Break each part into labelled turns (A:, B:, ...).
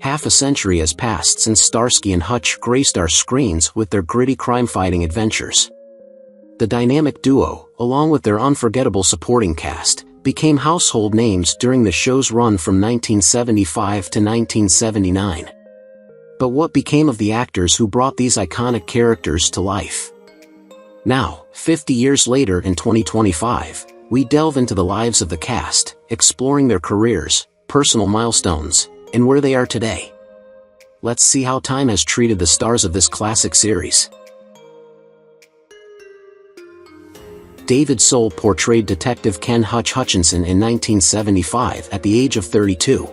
A: Half a century has passed since Starsky and Hutch graced our screens with their gritty crime-fighting adventures. The dynamic duo, along with their unforgettable supporting cast, became household names during the show's run from 1975 to 1979. But what became of the actors who brought these iconic characters to life? Now, 50 years later in 2025, we delve into the lives of the cast, exploring their careers, personal milestones, and where they are today. Let's see how time has treated the stars of this classic series. David Soul portrayed Detective Ken Hutch Hutchinson in 1975 at the age of 32.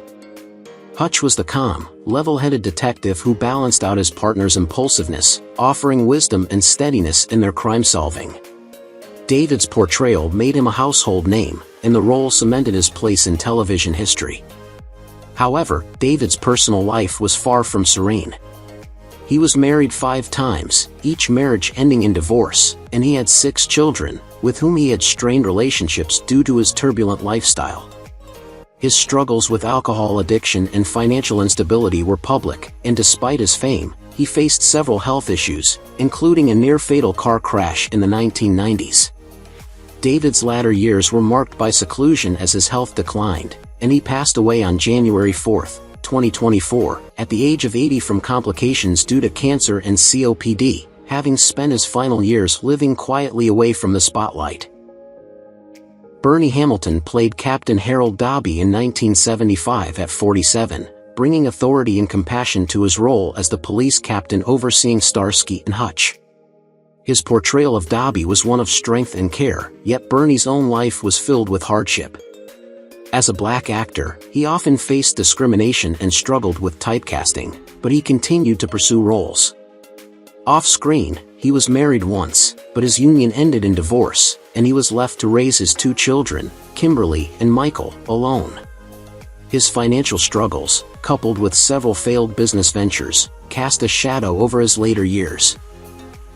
A: Hutch was the calm, level-headed detective who balanced out his partner's impulsiveness, offering wisdom and steadiness in their crime-solving. David's portrayal made him a household name, and the role cemented his place in television history. However, David's personal life was far from serene. He was married 5 times, each marriage ending in divorce, and he had 6 children, with whom he had strained relationships due to his turbulent lifestyle. His struggles with alcohol addiction and financial instability were public, and despite his fame, he faced several health issues, including a near-fatal car crash in the 1990s. David's latter years were marked by seclusion as his health declined, and he passed away on January 4, 2024, at the age of 80 from complications due to cancer and COPD, having spent his final years living quietly away from the spotlight. Bernie Hamilton played Captain Harold Dobby in 1975 at 47, bringing authority and compassion to his role as the police captain overseeing Starsky and Hutch. His portrayal of Dobby was one of strength and care, yet Bernie's own life was filled with hardship. As a black actor, he often faced discrimination and struggled with typecasting, but he continued to pursue roles. Off-screen, he was married once, but his union ended in divorce, and he was left to raise his 2 children, Kimberly and Michael, alone. His financial struggles, coupled with several failed business ventures, cast a shadow over his later years.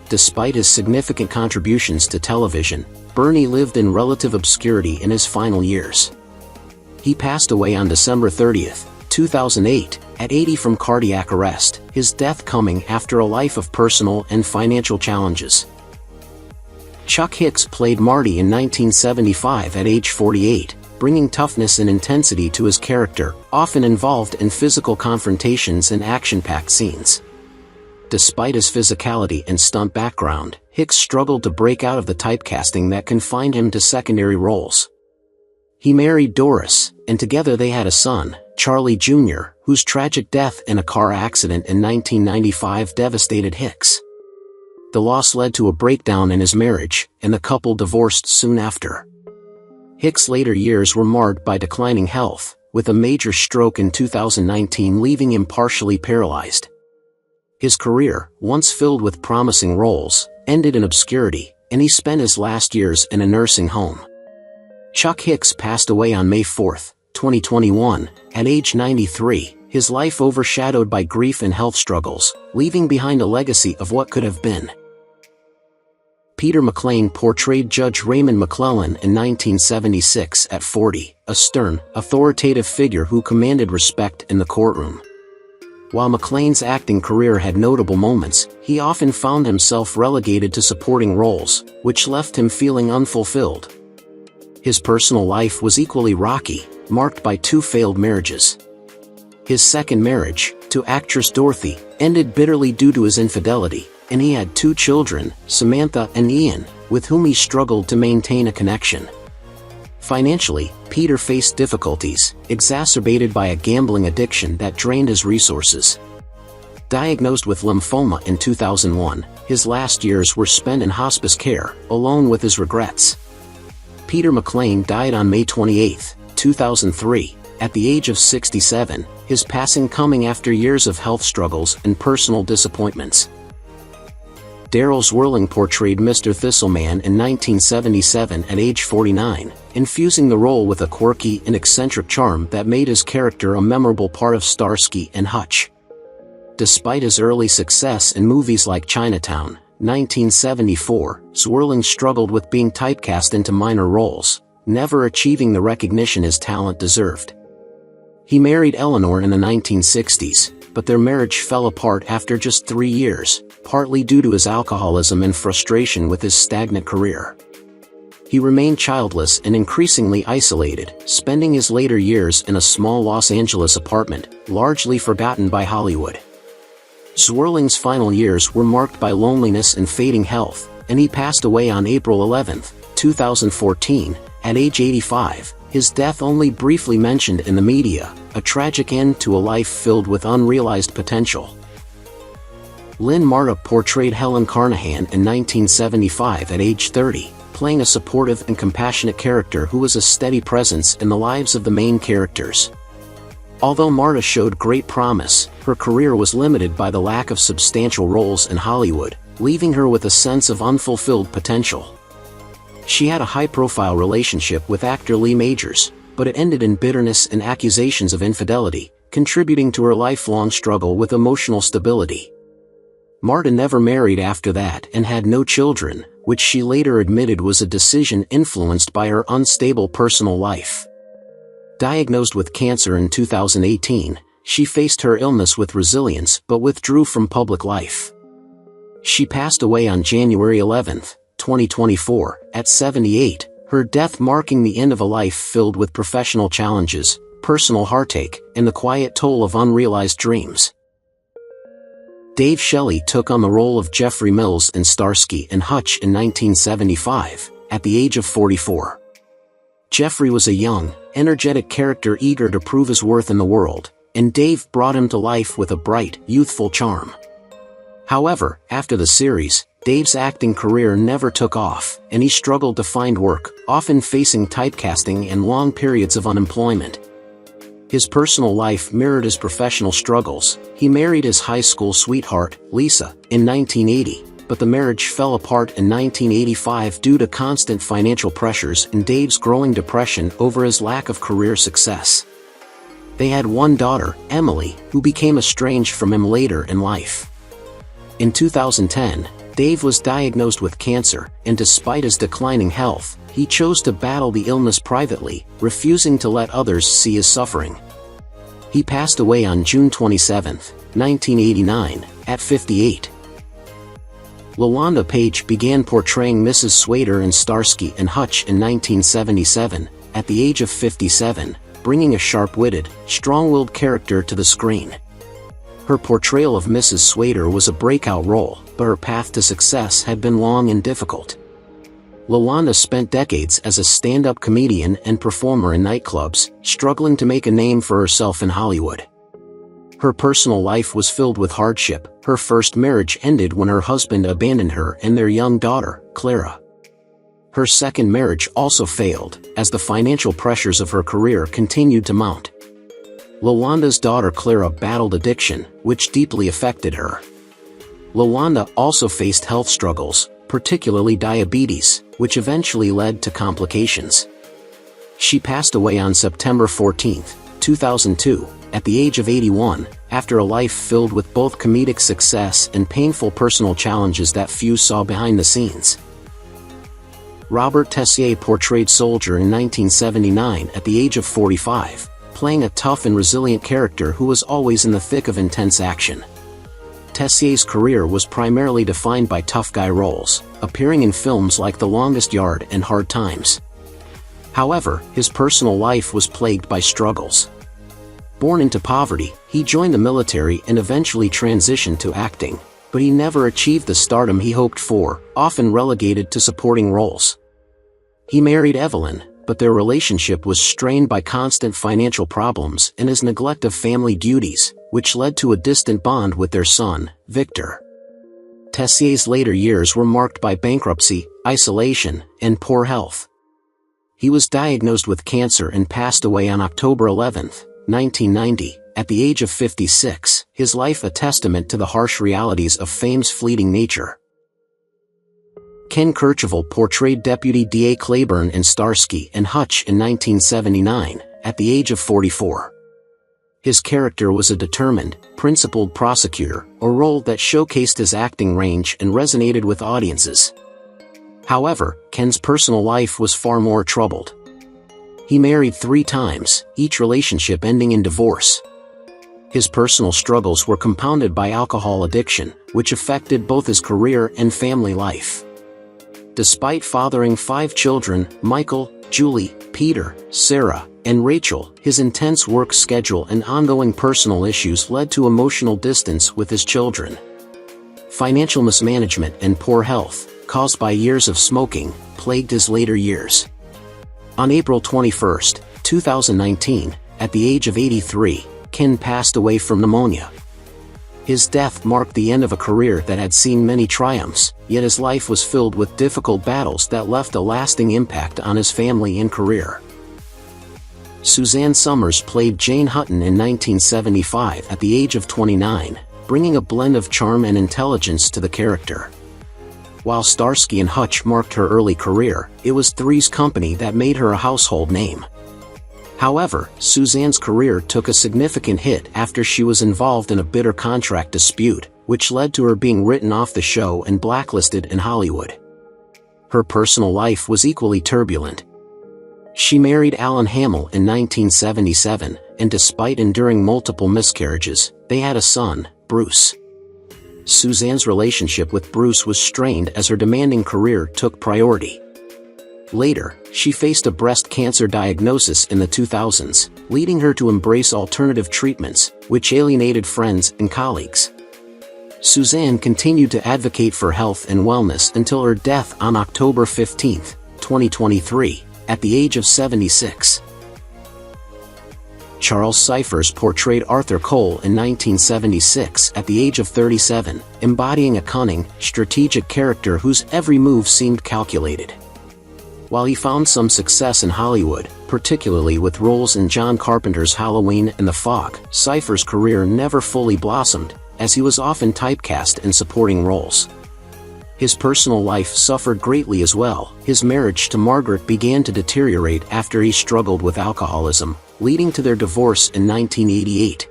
A: Despite his significant contributions to television, Bernie lived in relative obscurity in his final years. He passed away on December 30, 2008, at 80 from cardiac arrest, his death coming after a life of personal and financial challenges. Chuck Hicks played Marty in 1975 at age 48, bringing toughness and intensity to his character, often involved in physical confrontations and action-packed scenes. Despite his physicality and stunt background, Hicks struggled to break out of the typecasting that confined him to secondary roles. He married Doris, and together they had a son, Charlie Jr., whose tragic death in a car accident in 1995 devastated Hicks. The loss led to a breakdown in his marriage, and the couple divorced soon after. Hicks' later years were marred by declining health, with a major stroke in 2019 leaving him partially paralyzed. His career, once filled with promising roles, ended in obscurity, and he spent his last years in a nursing home. Chuck Hicks passed away on May 4, 2021, at age 93, his life overshadowed by grief and health struggles, leaving behind a legacy of what could have been. Peter MacLean portrayed Judge Raymond McClellan in 1976 at 40, a stern, authoritative figure who commanded respect in the courtroom. While MacLean's acting career had notable moments, he often found himself relegated to supporting roles, which left him feeling unfulfilled. His personal life was equally rocky, marked by 2 failed marriages. His second marriage, to actress Dorothy, ended bitterly due to his infidelity, and he had 2 children, Samantha and Ian, with whom he struggled to maintain a connection. Financially, Peter faced difficulties, exacerbated by a gambling addiction that drained his resources. Diagnosed with lymphoma in 2001, his last years were spent in hospice care, alone with his regrets. Peter MacLean died on May 28, 2003, at the age of 67, his passing coming after years of health struggles and personal disappointments. Daryl Zwerling portrayed Mr. Thistleman in 1977 at age 49, infusing the role with a quirky and eccentric charm that made his character a memorable part of Starsky and Hutch. Despite his early success in movies like Chinatown, 1974, Zwerling struggled with being typecast into minor roles, never achieving the recognition his talent deserved. He married Eleanor in the 1960s, but their marriage fell apart after just 3 years, partly due to his alcoholism and frustration with his stagnant career. He remained childless and increasingly isolated, spending his later years in a small Los Angeles apartment, largely forgotten by Hollywood. Zwerling's final years were marked by loneliness and fading health, and he passed away on April 11, 2014, at age 85, his death only briefly mentioned in the media, a tragic end to a life filled with unrealized potential. Lynne Marta portrayed Helen Carnahan in 1975 at age 30, playing a supportive and compassionate character who was a steady presence in the lives of the main characters. Although Marta showed great promise, her career was limited by the lack of substantial roles in Hollywood, leaving her with a sense of unfulfilled potential. She had a high-profile relationship with actor Lee Majors, but it ended in bitterness and accusations of infidelity, contributing to her lifelong struggle with emotional stability. Marta never married after that and had no children, which she later admitted was a decision influenced by her unstable personal life. Diagnosed with cancer in 2018, she faced her illness with resilience but withdrew from public life. She passed away on January 11, 2024, at 78, her death marking the end of a life filled with professional challenges, personal heartache, and the quiet toll of unrealized dreams. Dave Shelley took on the role of Jeffrey Mills in Starsky and Hutch in 1975, at the age of 44. Jeffrey was a young, energetic character eager to prove his worth in the world, and Dave brought him to life with a bright, youthful charm. However, after the series, Dave's acting career never took off, and he struggled to find work, often facing typecasting and long periods of unemployment. His personal life mirrored his professional struggles. He married his high school sweetheart, Lisa, in 1980, but the marriage fell apart in 1985 due to constant financial pressures and Dave's growing depression over his lack of career success. They had one daughter, Emily, who became estranged from him later in life. In 2010, Dave was diagnosed with cancer, and despite his declining health, he chose to battle the illness privately, refusing to let others see his suffering. He passed away on June 27, 1989, at 58. LaWanda Page began portraying Mrs. Swader in Starsky and Hutch in 1977, at the age of 57, bringing a sharp-witted, strong-willed character to the screen. Her portrayal of Mrs. Swader was a breakout role, but her path to success had been long and difficult. LaWanda spent decades as a stand-up comedian and performer in nightclubs, struggling to make a name for herself in Hollywood. Her personal life was filled with hardship. Her first marriage ended when her husband abandoned her and their young daughter, Clara. Her second marriage also failed, as the financial pressures of her career continued to mount. LaWanda's daughter Clara battled addiction, which deeply affected her. LaWanda also faced health struggles, particularly diabetes, which eventually led to complications. She passed away on September 14, 2002, at the age of 81, after a life filled with both comedic success and painful personal challenges that few saw behind the scenes. Robert Tessier portrayed Soldier in 1979 at the age of 45, playing a tough and resilient character who was always in the thick of intense action. Tessier's career was primarily defined by tough guy roles, appearing in films like The Longest Yard and Hard Times. However, his personal life was plagued by struggles. Born into poverty, he joined the military and eventually transitioned to acting, but he never achieved the stardom he hoped for, often relegated to supporting roles. He married Evelyn, but their relationship was strained by constant financial problems and his neglect of family duties, which led to a distant bond with their son, Victor. Tessier's later years were marked by bankruptcy, isolation, and poor health. He was diagnosed with cancer and passed away on October 11, 1990, at the age of 56, his life a testament to the harsh realities of fame's fleeting nature. Ken Kercheval portrayed Deputy D.A. Claiborne in Starsky and Hutch in 1979, at the age of 44. His character was a determined, principled prosecutor, a role that showcased his acting range and resonated with audiences. However, Ken's personal life was far more troubled. He married 3 times, each relationship ending in divorce. His personal struggles were compounded by alcohol addiction, which affected both his career and family life. Despite fathering 5 children, Michael, Julie, Peter, Sarah, and Rachel, his intense work schedule and ongoing personal issues led to emotional distance with his children. Financial mismanagement and poor health, caused by years of smoking, plagued his later years. On April 21, 2019, at the age of 83, Ken passed away from pneumonia. His death marked the end of a career that had seen many triumphs, yet his life was filled with difficult battles that left a lasting impact on his family and career. Suzanne Somers played Jane Hutton in 1975 at the age of 29, bringing a blend of charm and intelligence to the character. While Starsky and Hutch marked her early career, it was Three's Company that made her a household name. However, Suzanne's career took a significant hit after she was involved in a bitter contract dispute, which led to her being written off the show and blacklisted in Hollywood. Her personal life was equally turbulent. She married Allan Hamill in 1977, and despite enduring multiple miscarriages, they had a son, Bruce. Suzanne's relationship with Bruce was strained as her demanding career took priority. Later, she faced a breast cancer diagnosis in the 2000s, leading her to embrace alternative treatments, which alienated friends and colleagues. Suzanne continued to advocate for health and wellness until her death on October 15, 2023, at the age of 76. Charles Cyphers portrayed Arthur Cole in 1976 at the age of 37, embodying a cunning, strategic character whose every move seemed calculated. While he found some success in Hollywood, particularly with roles in John Carpenter's Halloween and The Fog, Cyphers' career never fully blossomed, as he was often typecast in supporting roles. His personal life suffered greatly as well. His marriage to Margaret began to deteriorate after he struggled with alcoholism, leading to their divorce in 1988.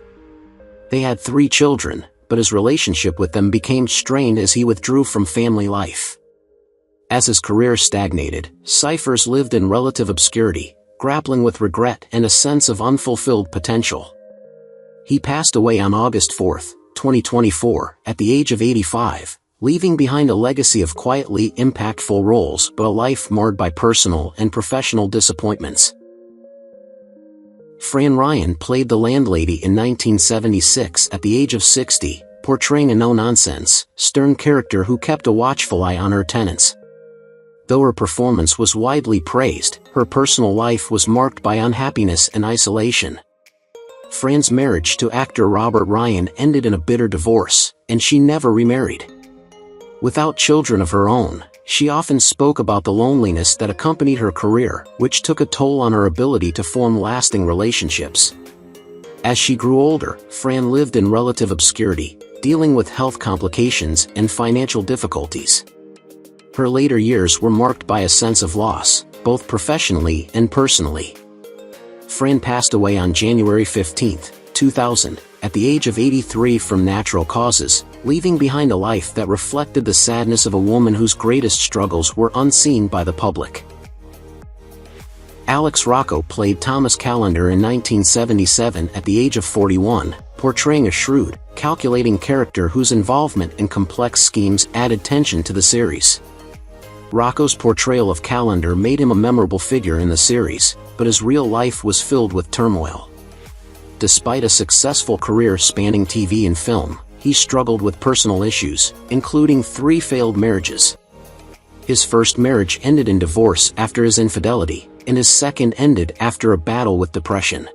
A: They had 3 children, but his relationship with them became strained as he withdrew from family life. As his career stagnated, Cyphers lived in relative obscurity, grappling with regret and a sense of unfulfilled potential. He passed away on August 4, 2024, at the age of 85, leaving behind a legacy of quietly impactful roles but a life marred by personal and professional disappointments. Fran Ryan played the landlady in 1976 at the age of 60, portraying a no-nonsense, stern character who kept a watchful eye on her tenants. Though her performance was widely praised, her personal life was marked by unhappiness and isolation. Fran's marriage to actor Robert Ryan ended in a bitter divorce, and she never remarried. Without children of her own, she often spoke about the loneliness that accompanied her career, which took a toll on her ability to form lasting relationships. As she grew older, Fran lived in relative obscurity, dealing with health complications and financial difficulties. Her later years were marked by a sense of loss, both professionally and personally. Fran passed away on January 15, 2000, at the age of 83 from natural causes, leaving behind a life that reflected the sadness of a woman whose greatest struggles were unseen by the public. Alex Rocco played Thomas Callender in 1977 at the age of 41, portraying a shrewd, calculating character whose involvement in complex schemes added tension to the series. Rocco's portrayal of Callender made him a memorable figure in the series, but his real life was filled with turmoil. Despite a successful career spanning TV and film, he struggled with personal issues, including 3 failed marriages. His first marriage ended in divorce after his infidelity, and his second ended after a battle with depression.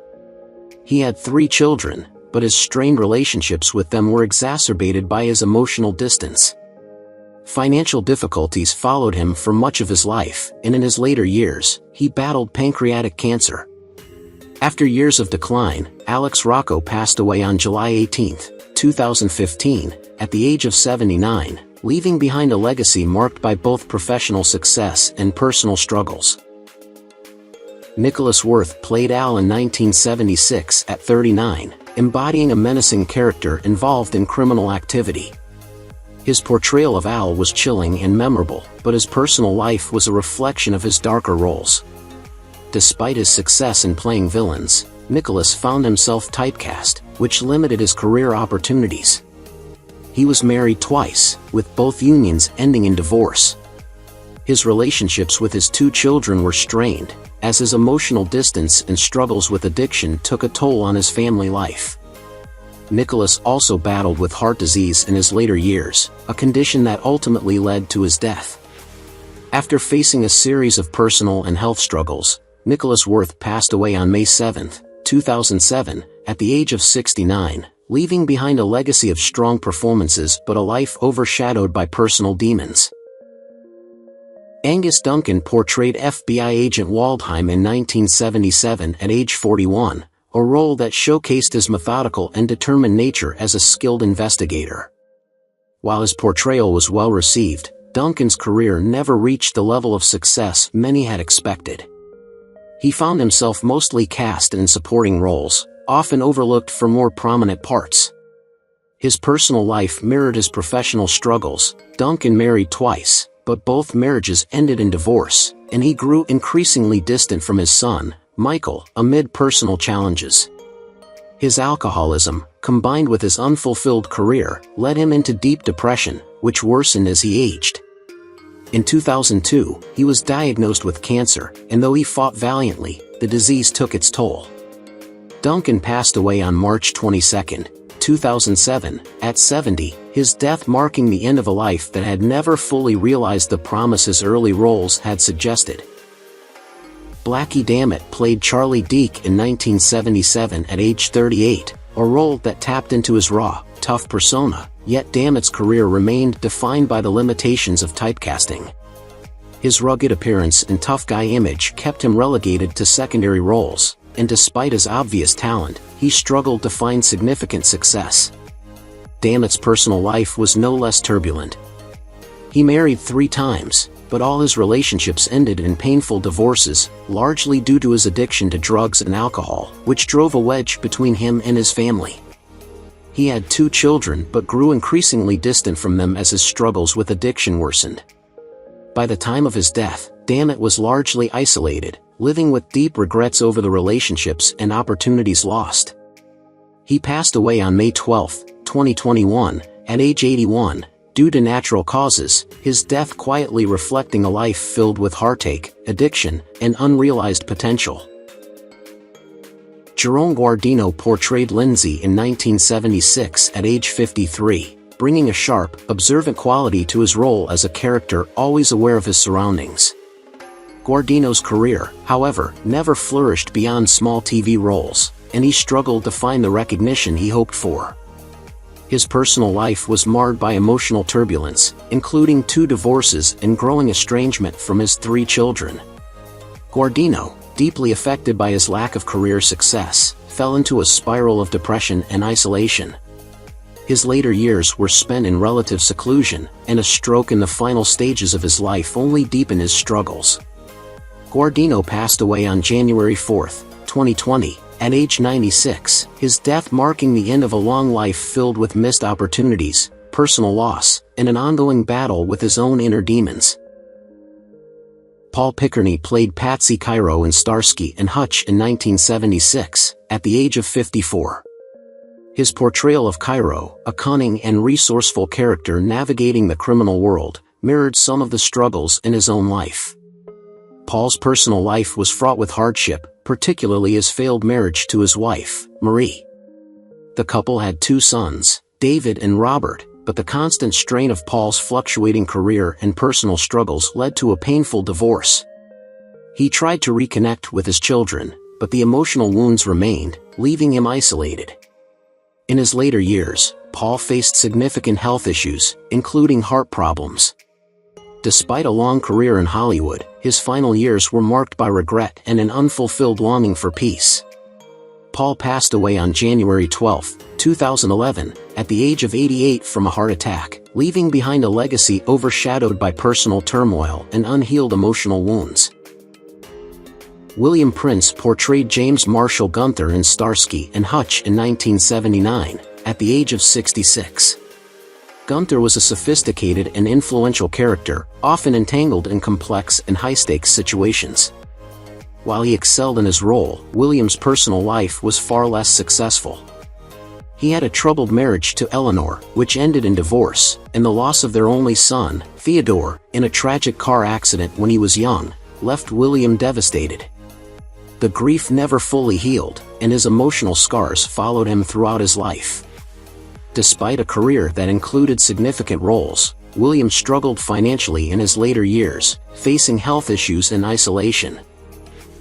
A: He had 3 children, but his strained relationships with them were exacerbated by his emotional distance. Financial difficulties followed him for much of his life, and in his later years, he battled pancreatic cancer. After years of decline, Alex Rocco passed away on July 18, 2015, at the age of 79, leaving behind a legacy marked by both professional success and personal struggles. Nicholas Worth played Al in 1976 at 39, embodying a menacing character involved in criminal activity. His portrayal of Al was chilling and memorable, but his personal life was a reflection of his darker roles. Despite his success in playing villains, Nicholas found himself typecast, which limited his career opportunities. He was married twice, with both unions ending in divorce. His relationships with his 2 children were strained, as his emotional distance and struggles with addiction took a toll on his family life. Nicholas also battled with heart disease in his later years, a condition that ultimately led to his death. After facing a series of personal and health struggles, Nicholas Worth passed away on May 7, 2007, at the age of 69, leaving behind a legacy of strong performances but a life overshadowed by personal demons. Angus Duncan portrayed FBI agent Waldheim in 1977 at age 41, a role that showcased his methodical and determined nature as a skilled investigator. While his portrayal was well received, Duncan's career never reached the level of success many had expected. He found himself mostly cast in supporting roles, often overlooked for more prominent parts. His personal life mirrored his professional struggles. Duncan married twice, but both marriages ended in divorce, and he grew increasingly distant from his son, Michael, amid personal challenges. His alcoholism, combined with his unfulfilled career, led him into deep depression, which worsened as he aged. In 2002, he was diagnosed with cancer, and though he fought valiantly, the disease took its toll. Duncan passed away on March 22, 2007, at 70, his death marking the end of a life that had never fully realized the promise his early roles had suggested. Blackie Dammett played Charlie Deke in 1977 at age 38, a role that tapped into his raw, tough persona, yet Dammett's career remained defined by the limitations of typecasting. His rugged appearance and tough guy image kept him relegated to secondary roles, and despite his obvious talent, he struggled to find significant success. Dammett's personal life was no less turbulent. He married 3 times, but all his relationships ended in painful divorces, largely due to his addiction to drugs and alcohol, which drove a wedge between him and his family. He had 2 children but grew increasingly distant from them as his struggles with addiction worsened. By the time of his death, Dammett was largely isolated, living with deep regrets over the relationships and opportunities lost. He passed away on May 12, 2021, at age 81, due to natural causes, his death quietly reflecting a life filled with heartache, addiction, and unrealized potential. Jerome Guardino portrayed Lindsay in 1976 at age 53, bringing a sharp, observant quality to his role as a character always aware of his surroundings. Guardino's career, however, never flourished beyond small TV roles, and he struggled to find the recognition he hoped for. His personal life was marred by emotional turbulence, including 2 divorces and growing estrangement from his 3 children. Guardino, deeply affected by his lack of career success, fell into a spiral of depression and isolation. His later years were spent in relative seclusion, and a stroke in the final stages of his life only deepened his struggles. Guardino passed away on January 4, 2020, at age 96, his death marking the end of a long life filled with missed opportunities, personal loss, and an ongoing battle with his own inner demons. Paul Picerni played Patsy Cairo in Starsky and Hutch in 1976, at the age of 54. His portrayal of Cairo, a cunning and resourceful character navigating the criminal world, mirrored some of the struggles in his own life. Paul's personal life was fraught with hardship, particularly his failed marriage to his wife, Marie. The couple had 2 sons, David and Robert, but the constant strain of Paul's fluctuating career and personal struggles led to a painful divorce. He tried to reconnect with his children, but the emotional wounds remained, leaving him isolated. In his later years, Paul faced significant health issues, including heart problems. Despite a long career in Hollywood, his final years were marked by regret and an unfulfilled longing for peace. Paul passed away on January 12, 2011, at the age of 88 from a heart attack, leaving behind a legacy overshadowed by personal turmoil and unhealed emotional wounds. William Prince portrayed James Marshall Gunther in Starsky and Hutch in 1979, at the age of 66. Gunther was a sophisticated and influential character, often entangled in complex and high-stakes situations. While he excelled in his role, William's personal life was far less successful. He had a troubled marriage to Eleanor, which ended in divorce, and the loss of their only son, Theodore, in a tragic car accident when he was young, left William devastated. The grief never fully healed, and his emotional scars followed him throughout his life. Despite a career that included significant roles, William struggled financially in his later years, facing health issues and isolation.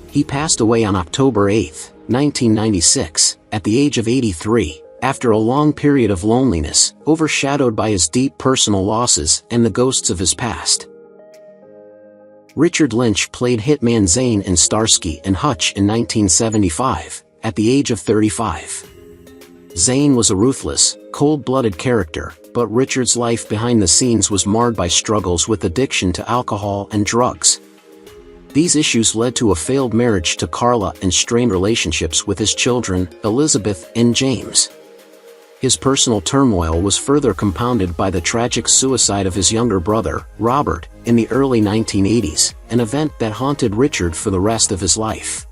A: He passed away on October 8, 1996, at the age of 83, after a long period of loneliness, overshadowed by his deep personal losses and the ghosts of his past. Richard Lynch played hitman Zane in Starsky and Hutch in 1975, at the age of 35. Zane was a ruthless, cold-blooded character, but Richard's life behind the scenes was marred by struggles with addiction to alcohol and drugs. These issues led to a failed marriage to Carla and strained relationships with his children, Elizabeth and James. His personal turmoil was further compounded by the tragic suicide of his younger brother, Robert, in the early 1980s, an event that haunted Richard for the rest of his life.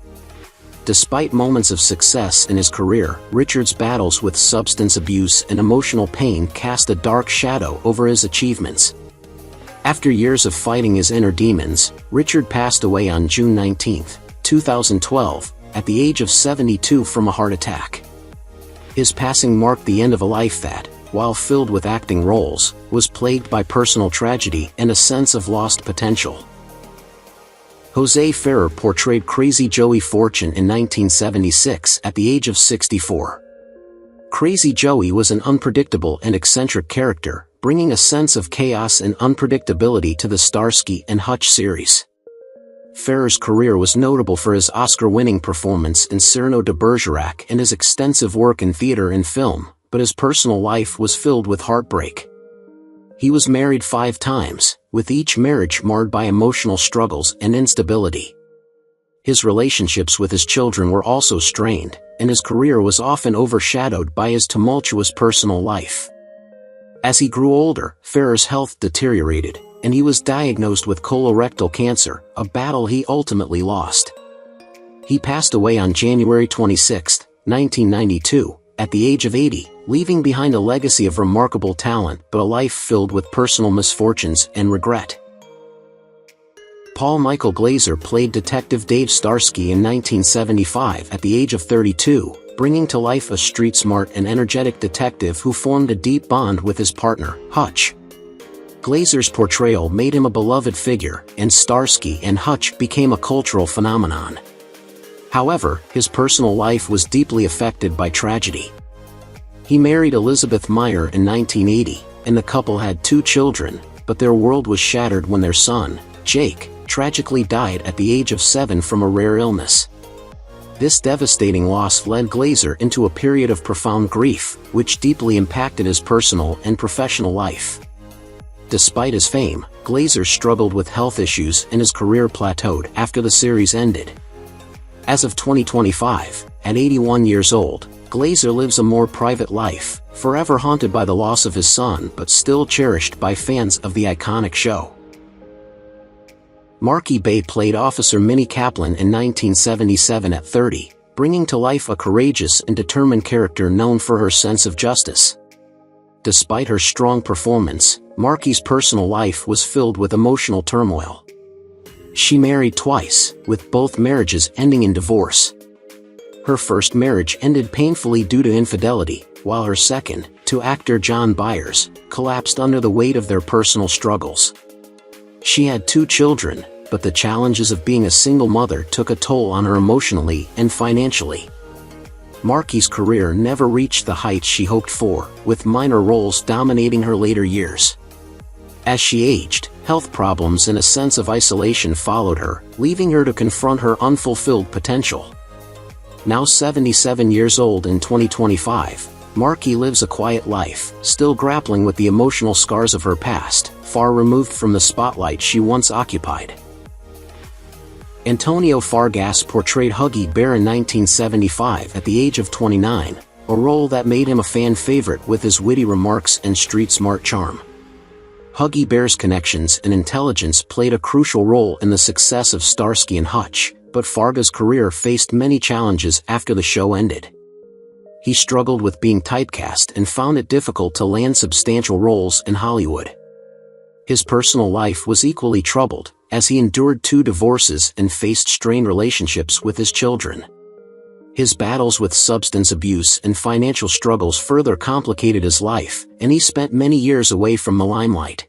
A: Despite moments of success in his career, Richard's battles with substance abuse and emotional pain cast a dark shadow over his achievements. After years of fighting his inner demons, Richard passed away on June 19, 2012, at the age of 72 from a heart attack. His passing marked the end of a life that, while filled with acting roles, was plagued by personal tragedy and a sense of lost potential. José Ferrer portrayed Crazy Joey Fortune in 1976 at the age of 64. Crazy Joey was an unpredictable and eccentric character, bringing a sense of chaos and unpredictability to the Starsky and Hutch series. Ferrer's career was notable for his Oscar-winning performance in Cyrano de Bergerac and his extensive work in theater and film, but his personal life was filled with heartbreak. He was married 5 times, with each marriage marred by emotional struggles and instability. His relationships with his children were also strained, and his career was often overshadowed by his tumultuous personal life. As he grew older, Ferrer's health deteriorated, and he was diagnosed with colorectal cancer, a battle he ultimately lost. He passed away on January 26, 1992, at the age of 80, leaving behind a legacy of remarkable talent but a life filled with personal misfortunes and regret. Paul Michael Glaser played Detective Dave Starsky in 1975 at the age of 32, bringing to life a street-smart and energetic detective who formed a deep bond with his partner, Hutch. Glaser's portrayal made him a beloved figure, and Starsky and Hutch became a cultural phenomenon. However, his personal life was deeply affected by tragedy. He married Elizabeth Meyer in 1980, and the couple had 2 children, but their world was shattered when their son, Jake, tragically died at the age of 7 from a rare illness. This devastating loss led Glaser into a period of profound grief, which deeply impacted his personal and professional life. Despite his fame, Glaser struggled with health issues and his career plateaued after the series ended. As of 2025, at 81 years old, Glaser lives a more private life, forever haunted by the loss of his son but still cherished by fans of the iconic show. Marki Bey played Officer Minnie Kaplan in 1977 at 30, bringing to life a courageous and determined character known for her sense of justice. Despite her strong performance, Marki's personal life was filled with emotional turmoil. She married twice, with both marriages ending in divorce. Her first marriage ended painfully due to infidelity, while her second, to actor John Byers, collapsed under the weight of their personal struggles. She had 2 children, but the challenges of being a single mother took a toll on her emotionally and financially. Marki's career never reached the heights she hoped for, with minor roles dominating her later years. As she aged, health problems and a sense of isolation followed her, leaving her to confront her unfulfilled potential. Now 77 years old in 2025, Marki lives a quiet life, still grappling with the emotional scars of her past, far removed from the spotlight she once occupied. Antonio Fargas portrayed Huggy Bear in 1975 at the age of 29, a role that made him a fan favorite with his witty remarks and street-smart charm. Huggy Bear's connections and intelligence played a crucial role in the success of Starsky and Hutch, but Fargas' career faced many challenges after the show ended. He struggled with being typecast and found it difficult to land substantial roles in Hollywood. His personal life was equally troubled, as he endured 2 divorces and faced strained relationships with his children. His battles with substance abuse and financial struggles further complicated his life, and he spent many years away from the limelight.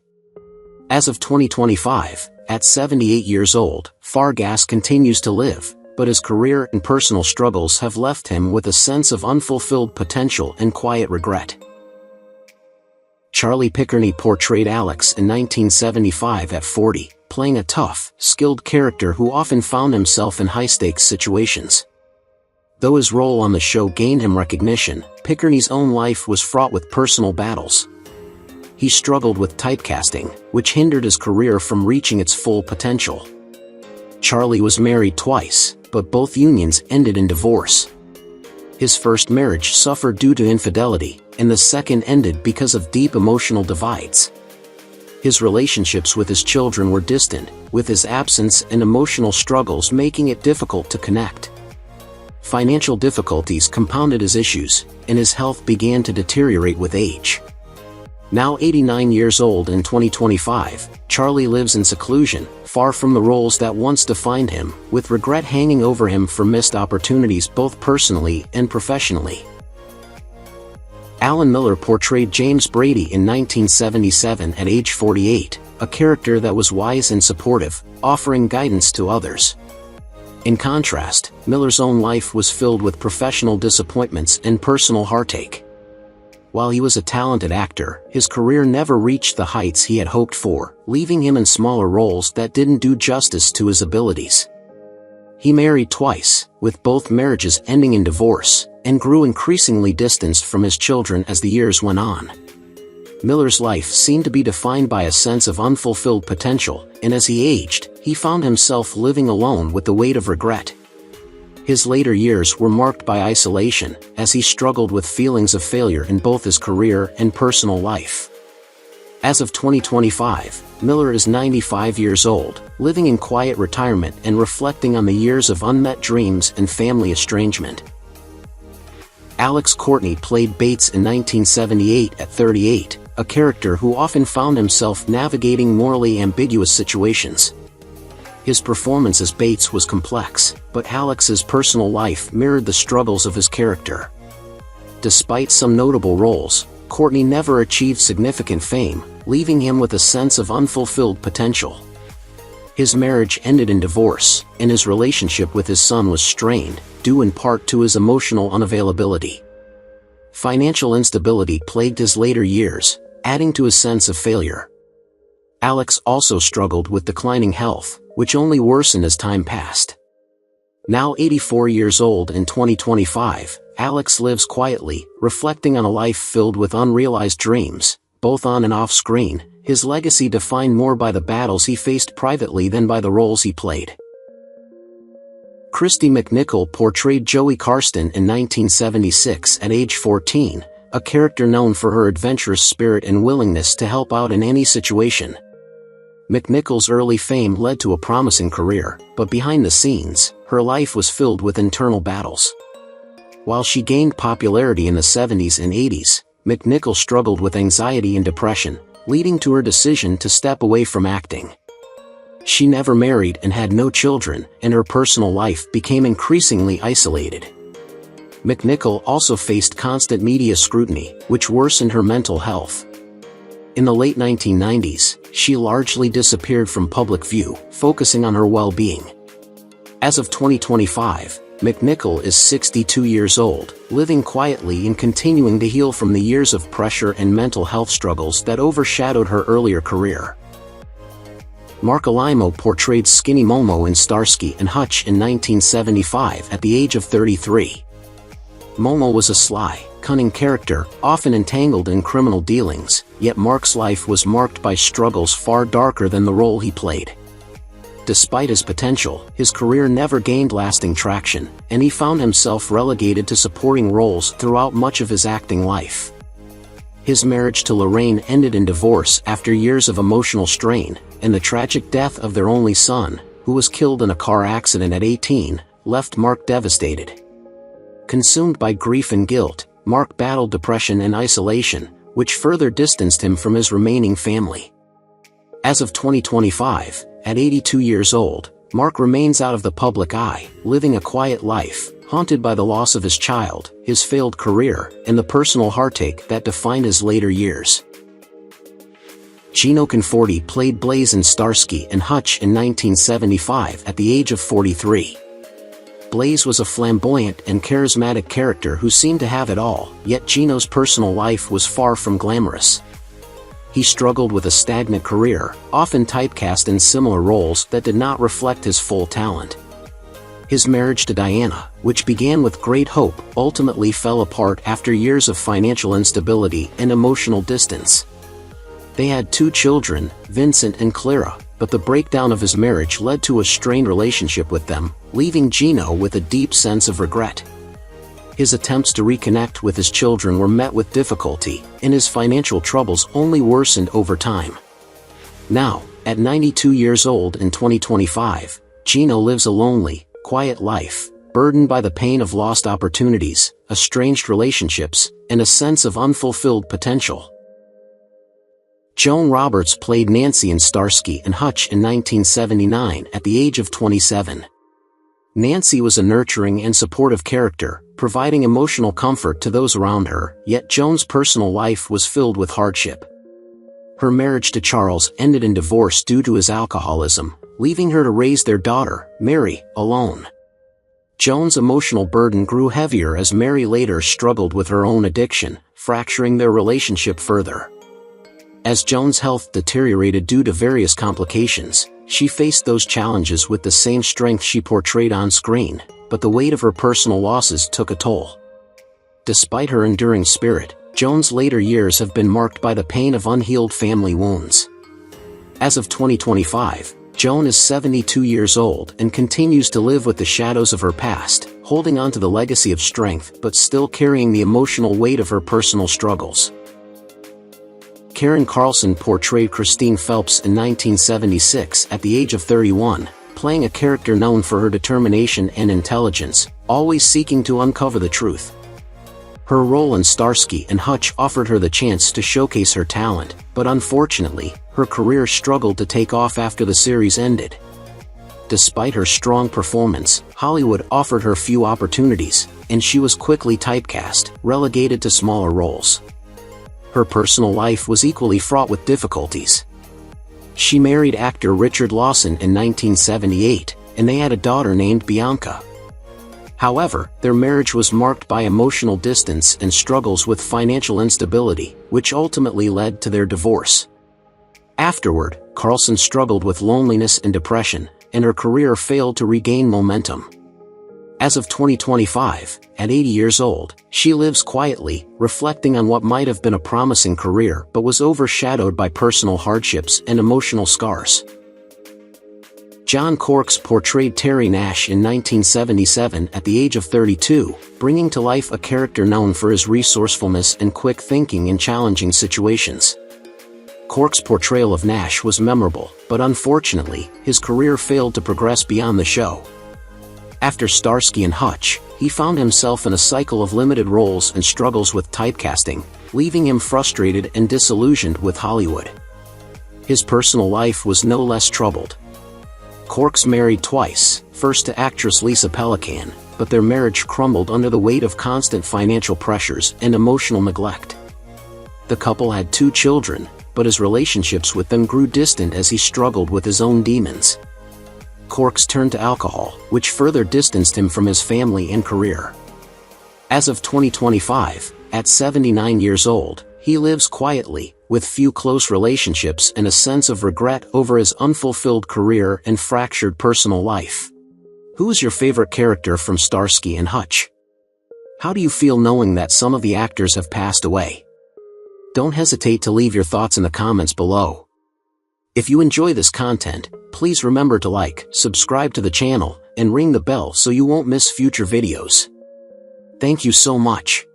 A: As of 2025, at 78 years old, Fargas continues to live, but his career and personal struggles have left him with a sense of unfulfilled potential and quiet regret. Charlie Picerni portrayed Alex in 1975 at 40, playing a tough, skilled character who often found himself in high-stakes situations. Though his role on the show gained him recognition, Picerni's own life was fraught with personal battles. He struggled with typecasting, which hindered his career from reaching its full potential. Charlie was married twice, but both unions ended in divorce. His first marriage suffered due to infidelity, and the second ended because of deep emotional divides. His relationships with his children were distant, with his absence and emotional struggles making it difficult to connect. Financial difficulties compounded his issues, and his health began to deteriorate with age. Now 89 years old in 2025, Charlie lives in seclusion, far from the roles that once defined him, with regret hanging over him for missed opportunities both personally and professionally. Allan Miller portrayed James Brady in 1977 at age 48, a character that was wise and supportive, offering guidance to others. In contrast, Miller's own life was filled with professional disappointments and personal heartache. While he was a talented actor, his career never reached the heights he had hoped for, leaving him in smaller roles that didn't do justice to his abilities. He married twice, with both marriages ending in divorce, and grew increasingly distanced from his children as the years went on. Miller's life seemed to be defined by a sense of unfulfilled potential, and as he aged, he found himself living alone with the weight of regret. His later years were marked by isolation, as he struggled with feelings of failure in both his career and personal life. As of 2025, Miller is 95 years old, living in quiet retirement and reflecting on the years of unmet dreams and family estrangement. Alex Courtney played Bates in 1978 at 38, a character who often found himself navigating morally ambiguous situations. His performance as Bates was complex, but Alex's personal life mirrored the struggles of his character. Despite some notable roles, Courtney never achieved significant fame, leaving him with a sense of unfulfilled potential. His marriage ended in divorce, and his relationship with his son was strained, due in part to his emotional unavailability. Financial instability plagued his later years, adding to his sense of failure. Alex also struggled with declining health, which only worsened as time passed. Now 84 years old in 2025, Alex lives quietly, reflecting on a life filled with unrealized dreams, both on and off screen, his legacy defined more by the battles he faced privately than by the roles he played. Christy McNichol portrayed Joey Carlson in 1976 at age 14, a character known for her adventurous spirit and willingness to help out in any situation. McNichol's early fame led to a promising career, but behind the scenes, her life was filled with internal battles. While she gained popularity in the 70s and 80s, McNichol struggled with anxiety and depression, leading to her decision to step away from acting. She never married and had no children, and her personal life became increasingly isolated. McNichol also faced constant media scrutiny, which worsened her mental health. In the late 1990s, she largely disappeared from public view, focusing on her well-being. As of 2025, McNichol is 62 years old, living quietly and continuing to heal from the years of pressure and mental health struggles that overshadowed her earlier career. Marc Alaimo portrayed Skinny Momo in Starsky and Hutch in 1975 at the age of 33. Momo was a sly, cunning character, often entangled in criminal dealings, yet Mark's life was marked by struggles far darker than the role he played. Despite his potential, his career never gained lasting traction, and he found himself relegated to supporting roles throughout much of his acting life. His marriage to Lorraine ended in divorce after years of emotional strain, and the tragic death of their only son, who was killed in a car accident at 18, left Marc devastated. Consumed by grief and guilt, Marc battled depression and isolation, which further distanced him from his remaining family. As of 2025, at 82 years old, Marc remains out of the public eye, living a quiet life, haunted by the loss of his child, his failed career, and the personal heartache that defined his later years. Gino Conforti played Blaze in Starsky and Hutch in 1975 at the age of 43. Blaze was a flamboyant and charismatic character who seemed to have it all, yet Gino's personal life was far from glamorous. He struggled with a stagnant career, often typecast in similar roles that did not reflect his full talent. His marriage to Diana, which began with great hope, ultimately fell apart after years of financial instability and emotional distance. They had 2 children, Vincent and Clara, but the breakdown of his marriage led to a strained relationship with them, leaving Gino with a deep sense of regret. His attempts to reconnect with his children were met with difficulty, and his financial troubles only worsened over time. Now, at 92 years old in 2025, Gino lives a lonely, quiet life, burdened by the pain of lost opportunities, estranged relationships, and a sense of unfulfilled potential. Joan Roberts played Nancy in Starsky and Hutch in 1979 at the age of 27. Nancy was a nurturing and supportive character, providing emotional comfort to those around her, yet Joan's personal life was filled with hardship. Her marriage to Charles ended in divorce due to his alcoholism, leaving her to raise their daughter, Mary, alone. Joan's emotional burden grew heavier as Mary later struggled with her own addiction, fracturing their relationship further. As Joan's health deteriorated due to various complications, she faced those challenges with the same strength she portrayed on screen, but the weight of her personal losses took a toll. Despite her enduring spirit, Joan's later years have been marked by the pain of unhealed family wounds. As of 2025, Joan is 72 years old and continues to live with the shadows of her past, holding on to the legacy of strength but still carrying the emotional weight of her personal struggles. Karen Carlson portrayed Christine Phelps in 1976 at the age of 31, playing a character known for her determination and intelligence, always seeking to uncover the truth. Her role in Starsky and Hutch offered her the chance to showcase her talent, but unfortunately, her career struggled to take off after the series ended. Despite her strong performance, Hollywood offered her few opportunities, and she was quickly typecast, relegated to smaller roles. Her personal life was equally fraught with difficulties. She married actor Richard Lawson in 1978, and they had a daughter named Bianca. However, their marriage was marked by emotional distance and struggles with financial instability, which ultimately led to their divorce. Afterward, Carlson struggled with loneliness and depression, and her career failed to regain momentum. As of 2025, at 80 years old, she lives quietly, reflecting on what might have been a promising career but was overshadowed by personal hardships and emotional scars. John Corks portrayed Terry Nash in 1977 at the age of 32, bringing to life a character known for his resourcefulness and quick thinking in challenging situations. Corks' portrayal of Nash was memorable, but unfortunately, his career failed to progress beyond the show. After Starsky and Hutch, he found himself in a cycle of limited roles and struggles with typecasting, leaving him frustrated and disillusioned with Hollywood. His personal life was no less troubled. Corks married twice, first to actress Lisa Pelican, but their marriage crumbled under the weight of constant financial pressures and emotional neglect. The couple had 2 children, but his relationships with them grew distant as he struggled with his own demons. Corks turned to alcohol, which further distanced him from his family and career. As of 2025, at 79 years old, he lives quietly, with few close relationships and a sense of regret over his unfulfilled career and fractured personal life. Who's your favorite character from Starsky and Hutch? How do you feel knowing that some of the actors have passed away? Don't hesitate to leave your thoughts in the comments below. If you enjoy this content, please remember to like, subscribe to the channel, and ring the bell so you won't miss future videos. Thank you so much.